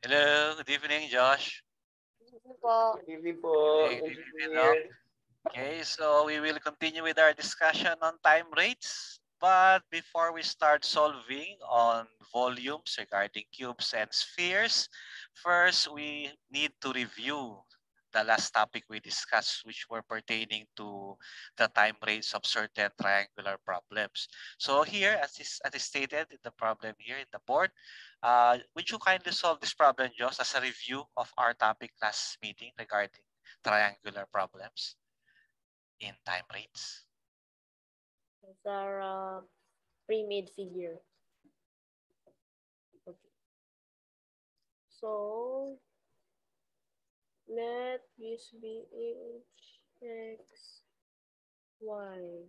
Hello, good evening, Josh. Good evening po. Good evening, Doc. Okay, so we will continue with our discussion on time rates. But before we start solving on volumes regarding cubes and spheres, first we need to review the last topic we discussed, which were pertaining to the time rates of certain triangular problems. So here, as is stated in the problem here in the board, would you kindly solve this problem, Josh, as a review of our topic last meeting regarding triangular problems in time rates? These are pre-made figure. Okay. So let this be h, x, y.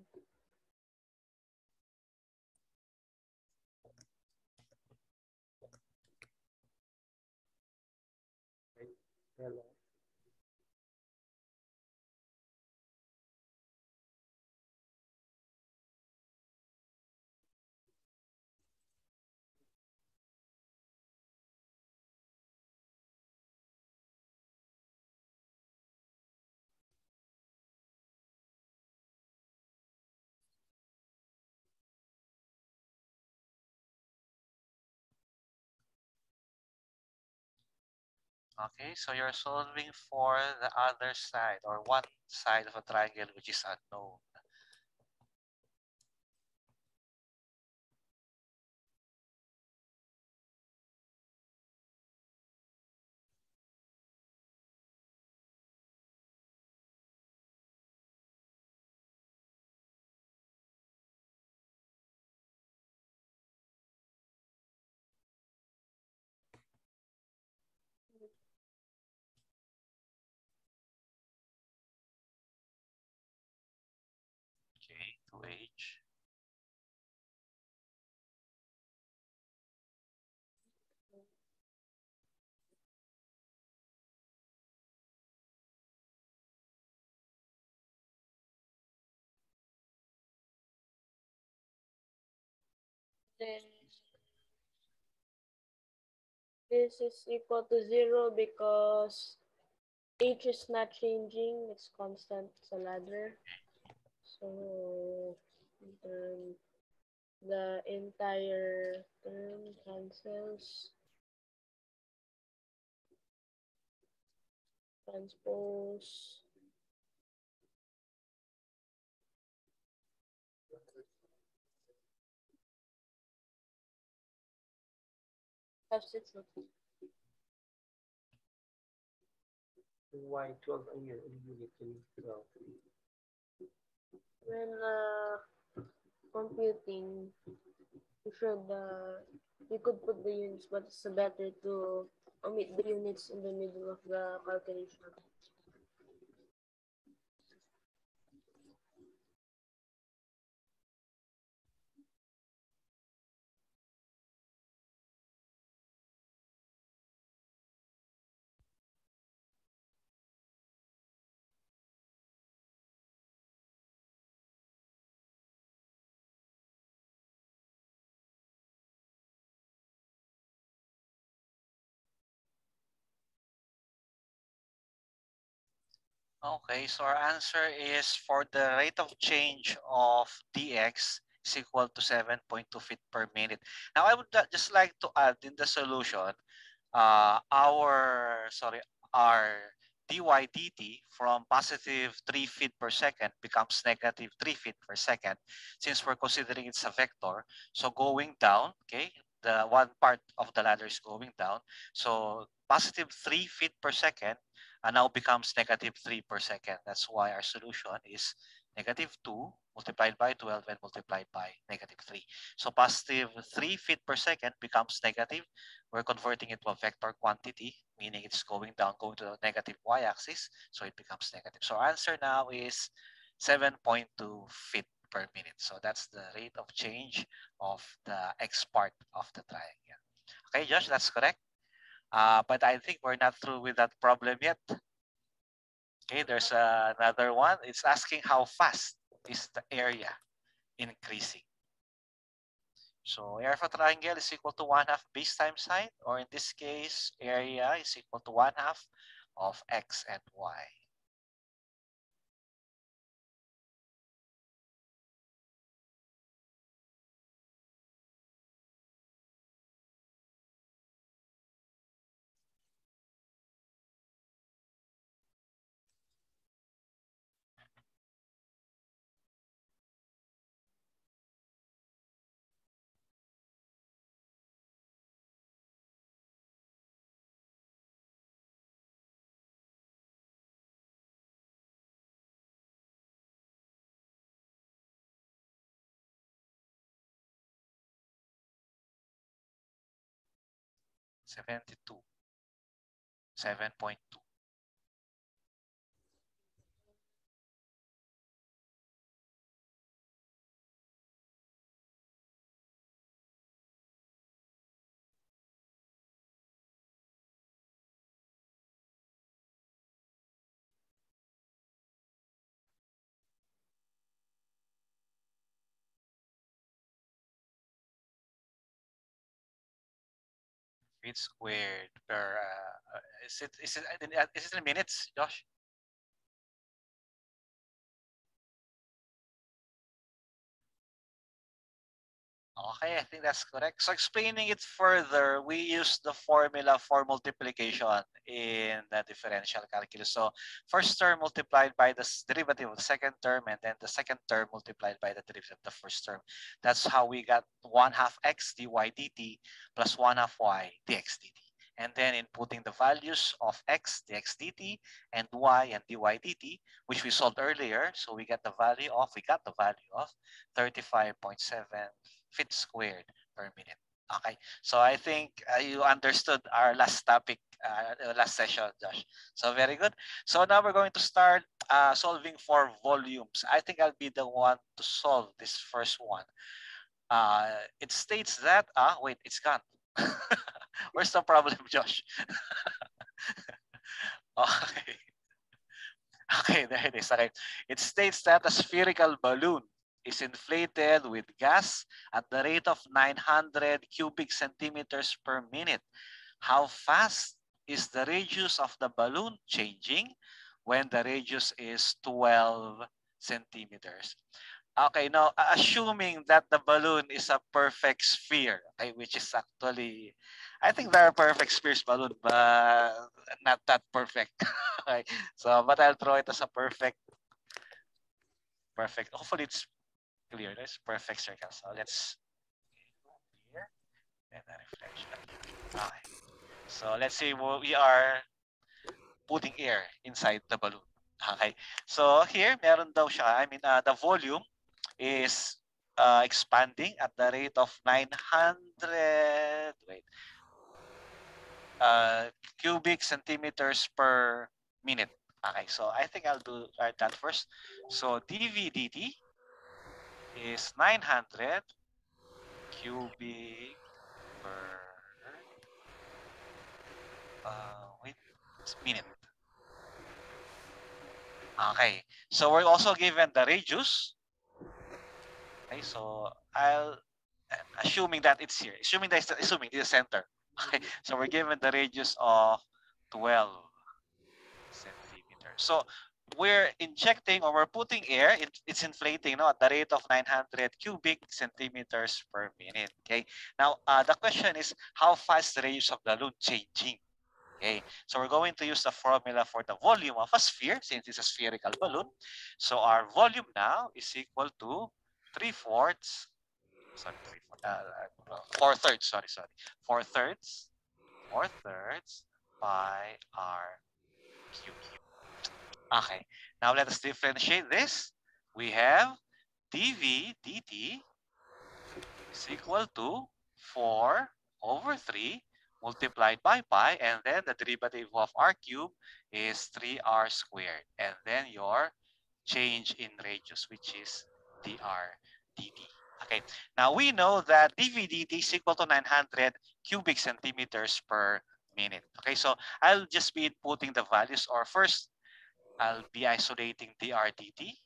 Hello. Okay, so you're solving for the other side or one side of a triangle which is unknown. Okay, 2h. Then this is equal to 0 because h is not changing. It's constant sa ladder. So the entire term cancels. Transpose. Substitute. Y12 ang unit in 12. When computing, you could put the units, but it's better to omit the units in the middle of the calculation. Okay, so our answer is for the rate of change of dx is equal to 7.2 feet per minute. Now, I would just like to add in the solution, our dy dt from positive 3 feet per second becomes negative 3 feet per second since we're considering it's a vector. So going down, okay, the one part of the ladder is going down. So positive 3 feet per second now becomes negative 3 per second. That's why our solution is negative 2 multiplied by 12 and multiplied by negative 3. So positive 3 feet per second becomes negative. We're converting it to a vector quantity, meaning it's going down, going to the negative y-axis, so it becomes negative. So our answer now is 7.2 feet per minute. So that's the rate of change of the x part of the triangle. Okay, Josh, that's correct. But I think we're not through with that problem yet. Okay, there's another one. It's asking how fast is the area increasing. So area of a triangle is equal to 1/2 base times height, or in this case, area is equal to 1/2 of x and y. (72) 7.2. Feet squared per, is it in minutes, Josh? Okay, I think that's correct. So explaining it further, we use the formula for multiplication in the differential calculus. So first term multiplied by the derivative of the second term, and then the second term multiplied by the derivative of the first term. That's how we got 1/2 x dy dt plus 1/2 y dx dt. And then inputting the values of x dx dt and y and dy dt, which we solved earlier. So we got the value of 35.7 feet squared per minute. Okay, so I think you understood our last topic, last session, Josh. So very good. So now we're going to start solving for volumes. I think I'll be the one to solve this first one. It states that, wait, it's gone. Where's the problem, Josh? Okay. Okay, there it is. Okay. It states that a spherical balloon is inflated with gas at the rate of 900 cubic centimeters per minute. How fast is the radius of the balloon changing when the radius is 12 centimeters? Okay, now assuming that the balloon is a perfect sphere, okay, which is actually, I think there are perfect spheres balloon, but not that perfect. Okay, so but I'll draw it as a perfect. Hopefully it's clear. There's perfect circle. So let's here and the reflection. Okay. So let's say we are putting air inside the balloon. Okay. So here meron daw siya. I mean the volume is expanding at the rate of 900 cubic centimeters per minute. Okay, so I think I'll do that first. So dV dt is 900 cubic per minute. Okay, so we're also given the radius. Okay, so I'll assuming that it's here. Assuming that it's the center. Okay, so we're given the radius of 12 centimeters. So we're injecting or we're putting air, it's inflating at the rate of 900 cubic centimeters per minute. Okay, now the question is how fast the radius of the balloon changing? Okay, so we're going to use the formula for the volume of a sphere since it's a spherical balloon. So our volume now is equal to 4/3 by r cubed. Okay, now let us differentiate this. We have dV dt is equal to 4/3 multiplied by pi, and then the derivative of r cubed is 3r squared, and then your change in radius, which is dr dt. Okay, now we know that dV dt is equal to 900 cubic centimeters per minute. Okay, so I'll just be inputting the values, or first I'll be isolating dr dt.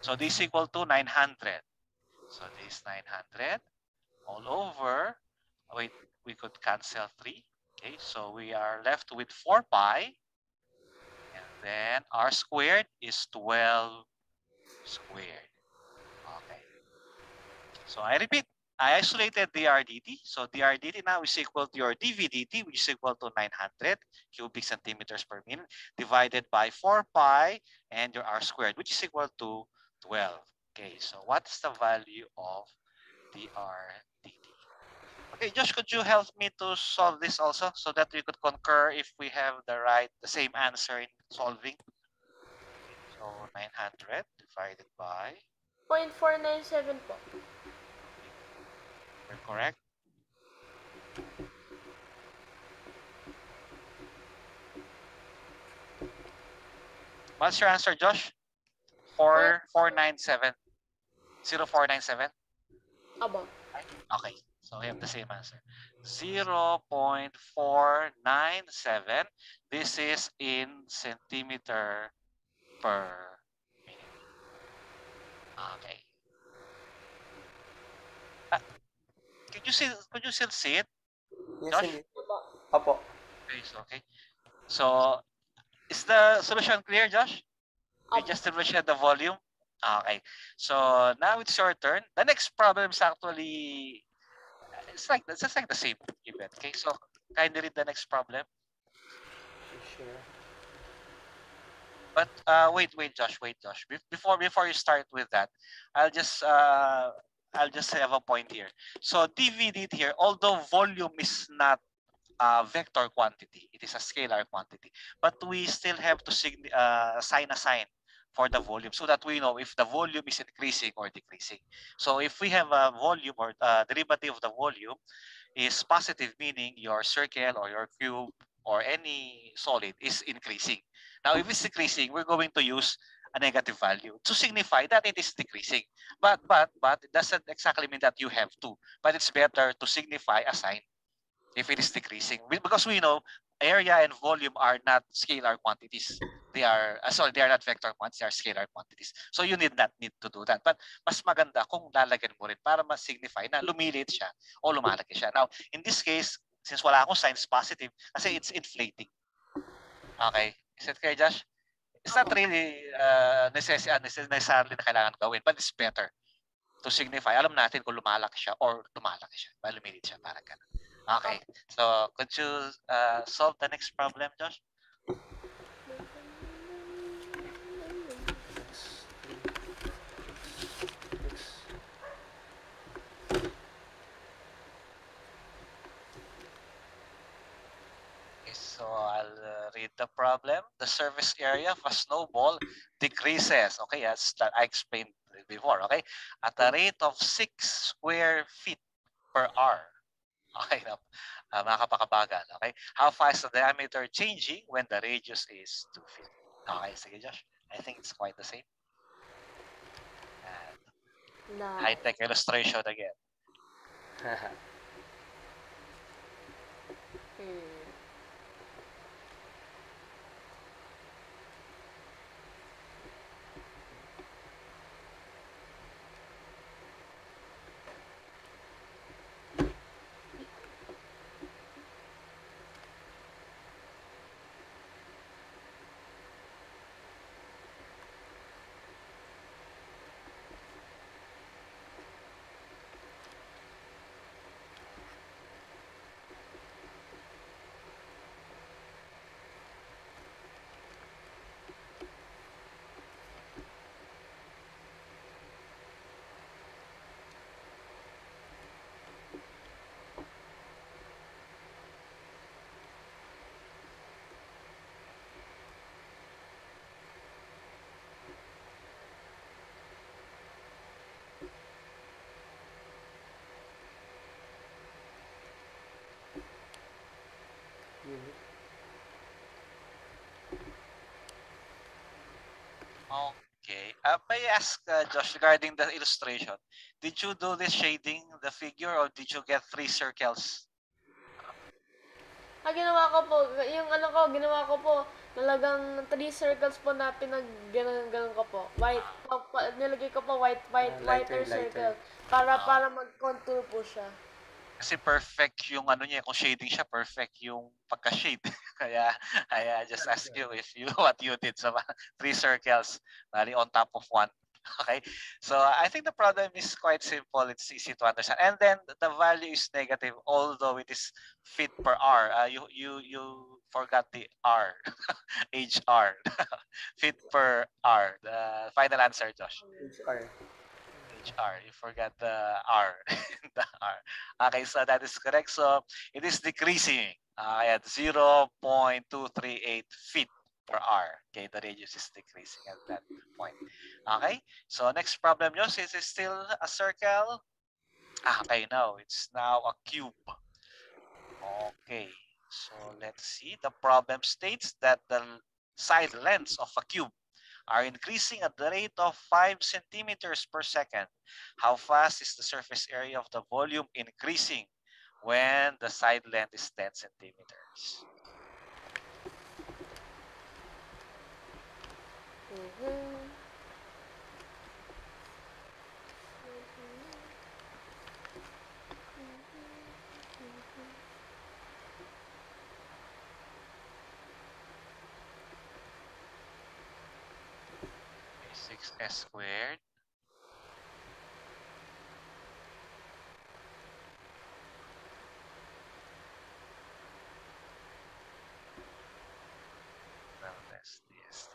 So this is equal to 900. So this 900 all over. Wait, we could cancel 3. Okay, so we are left with 4 pi. And then r squared is 12 squared. Okay. So I repeat, I isolated dr dt. So dr dt now is equal to your dv dt, which is equal to 900 cubic centimeters per minute, divided by 4 pi and your r squared, which is equal to 12. Okay, so what's the value of dr dt? Okay, Josh, could you help me to solve this also so that we could concur if we have the same answer in solving? Okay, so 900 divided by 0.497 po. we're correct. What's your answer, Josh? 497. 0497. Aba. Okay, so we have the same answer. 0.497. This is in centimeter per minute. Okay. Could you still see it? Yes, Josh? hindi. Opo. Okay. So is the solution clear, Josh? You just dimension the volume. Okay. So now it's your turn. The next problem is actually it's like the same event. Okay. So kindly read the next problem. Sure. But wait, Josh. Before you start with that, I'll just have a point here. So dv here, although volume is not vector quantity, it is a scalar quantity, but we still have to assign a sign for the volume so that we know if the volume is increasing or decreasing. So if we have a volume or derivative of the volume is positive, meaning your circle or your cube or any solid is increasing. Now, if it's decreasing, we're going to use a negative value to signify that it is decreasing. But it doesn't exactly mean that you have to, but it's better to signify a sign if it is decreasing, because we know area and volume are not scalar quantities. They are they are not vector quantities, they are scalar quantities. So you need to do that. But mas maganda kung lalagyan mo rin para ma-signify na lumilit siya o lumalaki siya. Now, in this case, since wala akong signs positive, kasi it's inflating. Okay? Is it clear, Josh? It's not really necessarily na kailangan gawin, but it's better to signify. Alam natin kung lumalaki siya or lumalaki siya, lumilit siya, parang ganun. Okay, so could you solve the next problem, Josh? Okay, so I'll read the problem. The surface area of a snowball decreases. Okay, as I explained before. Okay, at a rate of 6 square feet per hour. Okay, mga kapakabagal. Okay, how fast is the diameter changing when the radius is 2 feet? Okay, sige Josh. I think it's quite the same. And high-tech illustration again. Okay. May I ask, Josh, regarding the illustration, did you do this shading the figure or did you get 3 circles? Ginawa ko po, yung ginawa ko po, Talagang 3 circles po na pinag-ganon ko po. White, nilagay ko po whiter Lighter, circle. lighter. Para mag-contour po siya. Kasi perfect yung ano niya, kung shading siya, perfect yung pagka-shade. kaya I just ask you if you what you did. So 3 circles, bali on top of 1. Okay, so I think the problem is quite simple. It's easy to understand, and then the value is negative, although it is feet per hour. You forgot the R, HR, feet per hour. The final answer, Josh. HR. HR. You forgot the R. the R. Okay, so that is correct. So it is decreasing at 0.238 feet per hour. Okay, the radius is decreasing at that point. Okay, so next problem, Josh, is it still a circle? Okay, no, it's now a cube. Okay, so let's see. The problem states that the side lengths of a cube are increasing at the rate of 5 centimeters per second. How fast is the surface area of the volume increasing when the side length is 10 centimeters? Okay, 6s squared. Well, that's this.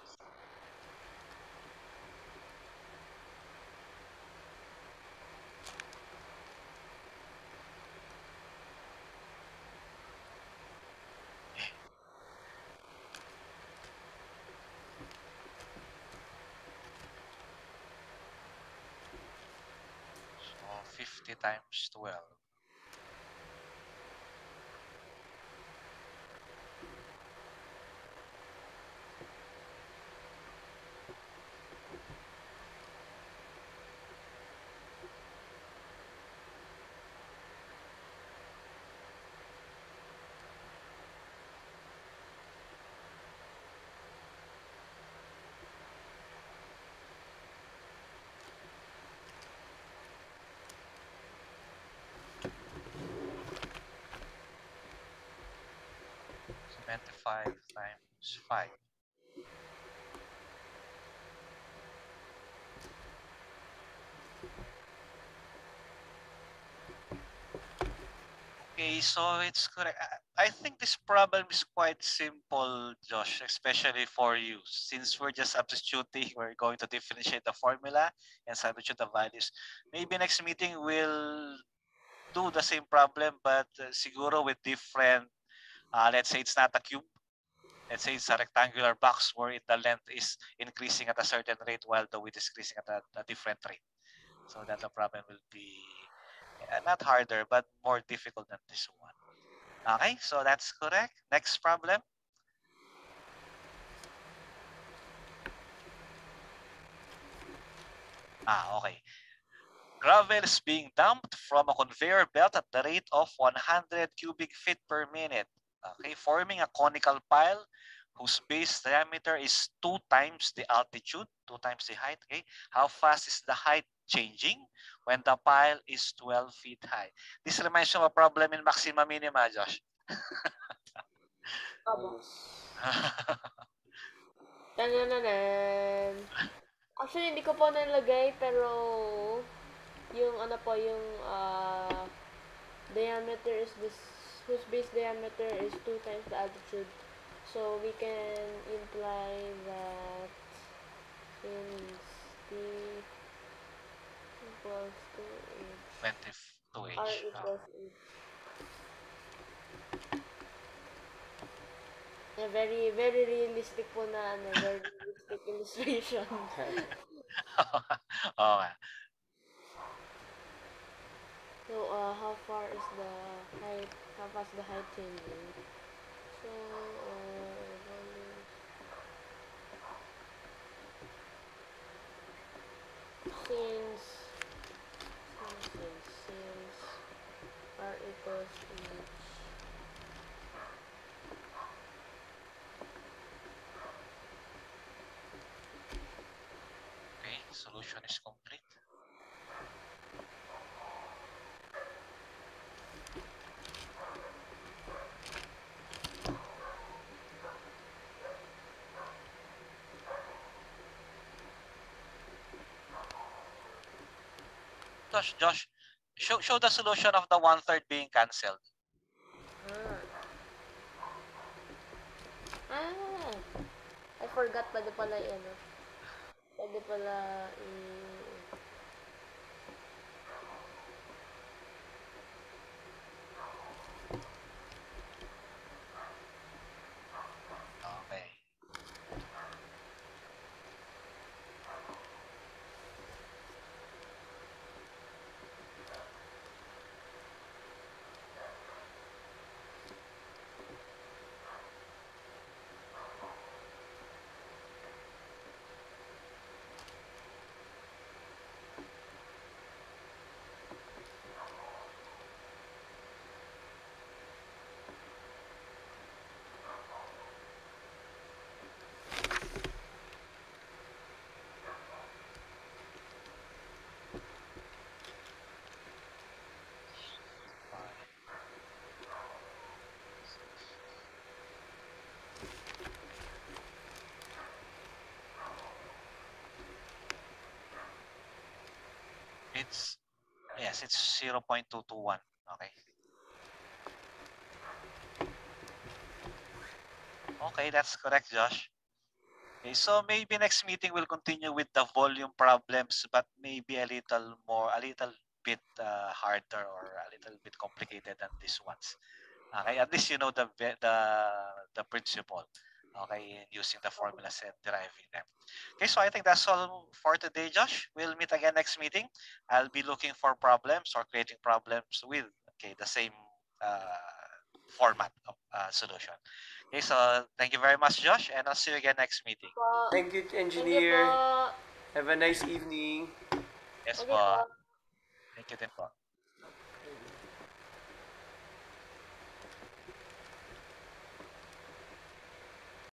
So 50 times 12. So 25 times 5. Okay, so it's correct. I think this problem is quite simple, Josh, especially for you. Since we're just substituting, we're going to differentiate the formula and substitute the values. Maybe next meeting we'll do the same problem, but siguro with different, let's say it's not a cube. Let's say it's a rectangular box where the length is increasing at a certain rate while the width is increasing at a different rate. So that the problem will be not harder, but more difficult than this one. Okay, so that's correct. Next problem. Okay. Gravel is being dumped from a conveyor belt at the rate of 100 cubic feet per minute. Okay, forming a conical pile whose base diameter is 2 times the altitude, 2 times the height. Okay, how fast is the height changing when the pile is 12 feet high? This reminds me of a problem in maxima minima, Josh. Tanananan. Actually, hindi ko po nalagay, pero yung ano po, yung diameter is this, whose base diameter is 2 times the altitude. So, we can imply that since d equals to h, 22 r h. equals h. Yeah, very, very realistic po na, very realistic illustration. Okay. So, how far is the height, how fast the height changing? So, since r equals h, solution is complete. Josh, show the solution of the 1/3 being cancelled. I forgot pwede pala ano. Pwede pala Okay. It's 0.221. Okay. Okay, that's correct, Josh. Okay, so maybe next meeting we'll continue with the volume problems, but maybe a little bit harder or a little bit complicated than these ones. Okay, at least you know the principle. Okay, using the formulas and deriving them. Okay, so I think that's all for today, Josh. We'll meet again next meeting. I'll be looking for problems or creating problems with the same format of solution. Okay, so thank you very much, Josh, and I'll see you again next meeting. Thank you, Thank you engineer. po. Have a nice evening. Yes, Okay po. Thank you din po.